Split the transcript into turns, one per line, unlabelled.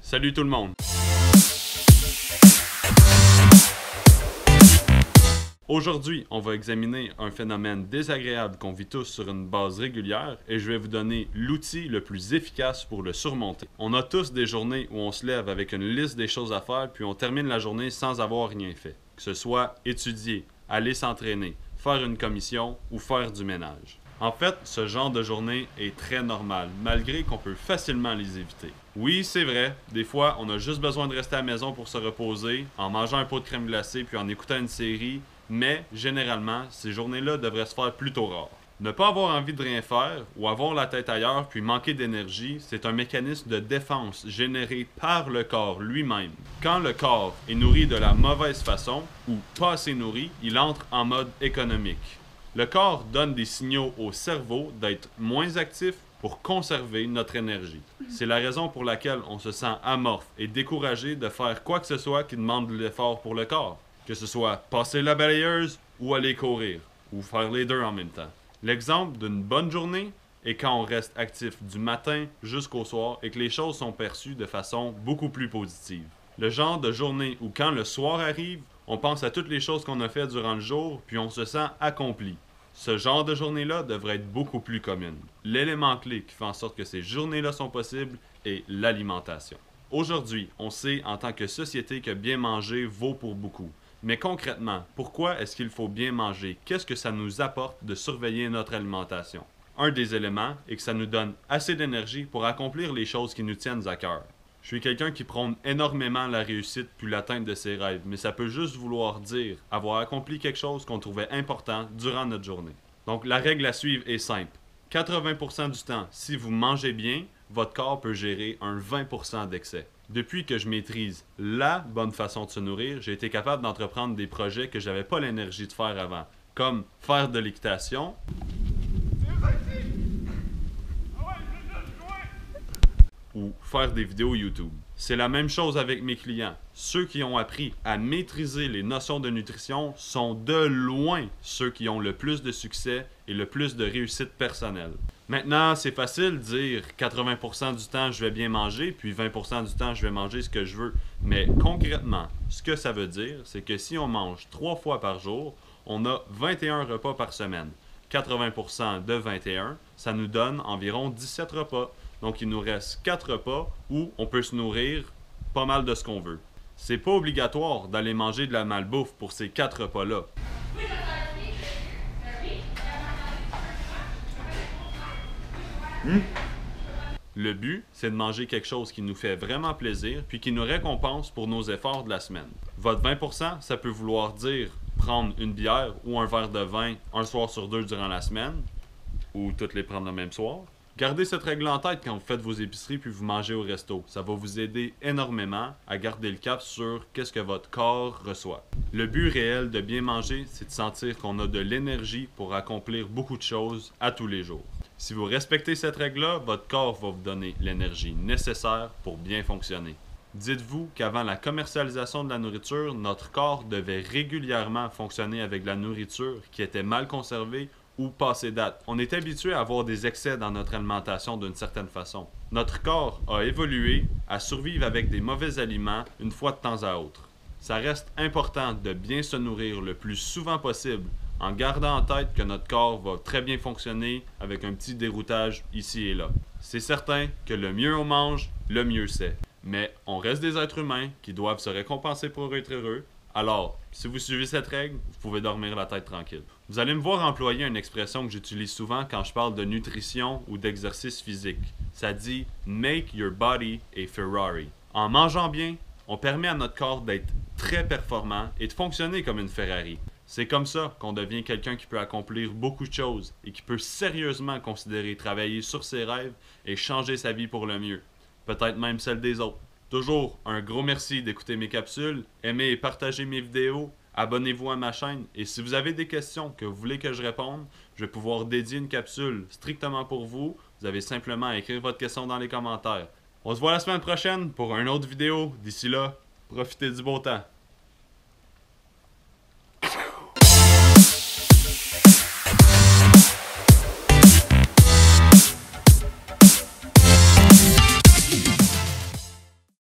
Salut tout le monde! Aujourd'hui, on va examiner un phénomène désagréable qu'on vit tous sur une base régulière et je vais vous donner l'outil le plus efficace pour le surmonter. On a tous des journées où on se lève avec une liste des choses à faire puis on termine la journée sans avoir rien fait. Que ce soit étudier, aller s'entraîner, faire une commission ou faire du ménage. En fait, ce genre de journée est très normal, malgré qu'on peut facilement les éviter. Oui, c'est vrai, des fois, on a juste besoin de rester à la maison pour se reposer, en mangeant un pot de crème glacée puis en écoutant une série, mais généralement, ces journées-là devraient se faire plutôt rares. Ne pas avoir envie de rien faire ou avoir la tête ailleurs puis manquer d'énergie, c'est un mécanisme de défense généré par le corps lui-même. Quand le corps est nourri de la mauvaise façon ou pas assez nourri, il entre en mode économique. Le corps donne des signaux au cerveau d'être moins actif pour conserver notre énergie. C'est la raison pour laquelle on se sent amorphe et découragé de faire quoi que ce soit qui demande de l'effort pour le corps. Que ce soit passer la balayeuse ou aller courir, ou faire les deux en même temps. L'exemple d'une bonne journée est quand on reste actif du matin jusqu'au soir et que les choses sont perçues de façon beaucoup plus positive. Le genre de journée où quand le soir arrive, on pense à toutes les choses qu'on a fait durant le jour, puis on se sent accompli. Ce genre de journée-là devrait être beaucoup plus commune. L'élément clé qui fait en sorte que ces journées-là sont possibles est l'alimentation. Aujourd'hui, on sait en tant que société que bien manger vaut pour beaucoup. Mais concrètement, pourquoi est-ce qu'il faut bien manger? Qu'est-ce que ça nous apporte de surveiller notre alimentation? Un des éléments est que ça nous donne assez d'énergie pour accomplir les choses qui nous tiennent à cœur. Je suis quelqu'un qui prône énormément la réussite puis l'atteinte de ses rêves, mais ça peut juste vouloir dire avoir accompli quelque chose qu'on trouvait important durant notre journée. Donc la règle à suivre est simple. 80% du temps, si vous mangez bien, votre corps peut gérer un 20% d'excès. Depuis que je maîtrise la bonne façon de se nourrir, j'ai été capable d'entreprendre des projets que j'avais pas l'énergie de faire avant, comme faire de l'équitation, ou faire des vidéos YouTube. C'est la même chose avec mes clients. Ceux qui ont appris à maîtriser les notions de nutrition sont de loin ceux qui ont le plus de succès et le plus de réussite personnelle. Maintenant, c'est facile de dire 80% du temps je vais bien manger, puis 20% du temps je vais manger ce que je veux. Mais concrètement, ce que ça veut dire, c'est que si on mange 3 fois par jour, on a 21 repas par semaine. 80% de 21, ça nous donne environ 17 repas. Donc, il nous reste 4 repas où on peut se nourrir pas mal de ce qu'on veut. C'est pas obligatoire d'aller manger de la malbouffe pour ces 4 repas-là. Le but, c'est de manger quelque chose qui nous fait vraiment plaisir puis qui nous récompense pour nos efforts de la semaine. Votre 20%, ça peut vouloir dire prendre une bière ou un verre de vin un soir sur 2 durant la semaine, ou toutes les prendre le même soir. Gardez cette règle en tête quand vous faites vos épiceries puis vous mangez au resto. Ça va vous aider énormément à garder le cap sur qu'est-ce que votre corps reçoit. Le but réel de bien manger, c'est de sentir qu'on a de l'énergie pour accomplir beaucoup de choses à tous les jours. Si vous respectez cette règle-là, votre corps va vous donner l'énergie nécessaire pour bien fonctionner. Dites-vous qu'avant la commercialisation de la nourriture, notre corps devait régulièrement fonctionner avec de la nourriture qui était mal conservée ou passé date. On est habitué à avoir des excès dans notre alimentation d'une certaine façon. Notre corps a évolué à survivre avec des mauvais aliments une fois de temps à autre. Ça reste important de bien se nourrir le plus souvent possible en gardant en tête que notre corps va très bien fonctionner avec un petit déroutage ici et là. C'est certain que le mieux on mange, le mieux c'est. Mais on reste des êtres humains qui doivent se récompenser pour être heureux. Alors, si vous suivez cette règle, vous pouvez dormir la tête tranquille. Vous allez me voir employer une expression que j'utilise souvent quand je parle de nutrition ou d'exercice physique. Ça dit « Make your body a Ferrari ». En mangeant bien, on permet à notre corps d'être très performant et de fonctionner comme une Ferrari. C'est comme ça qu'on devient quelqu'un qui peut accomplir beaucoup de choses et qui peut sérieusement considérer travailler sur ses rêves et changer sa vie pour le mieux. Peut-être même celle des autres. Toujours un gros merci d'écouter mes capsules, aimez et partagez mes vidéos, abonnez-vous à ma chaîne et si vous avez des questions que vous voulez que je réponde, je vais pouvoir dédier une capsule strictement pour vous. Vous avez simplement à écrire votre question dans les commentaires. On se voit la semaine prochaine pour une autre vidéo. D'ici là, profitez du beau temps.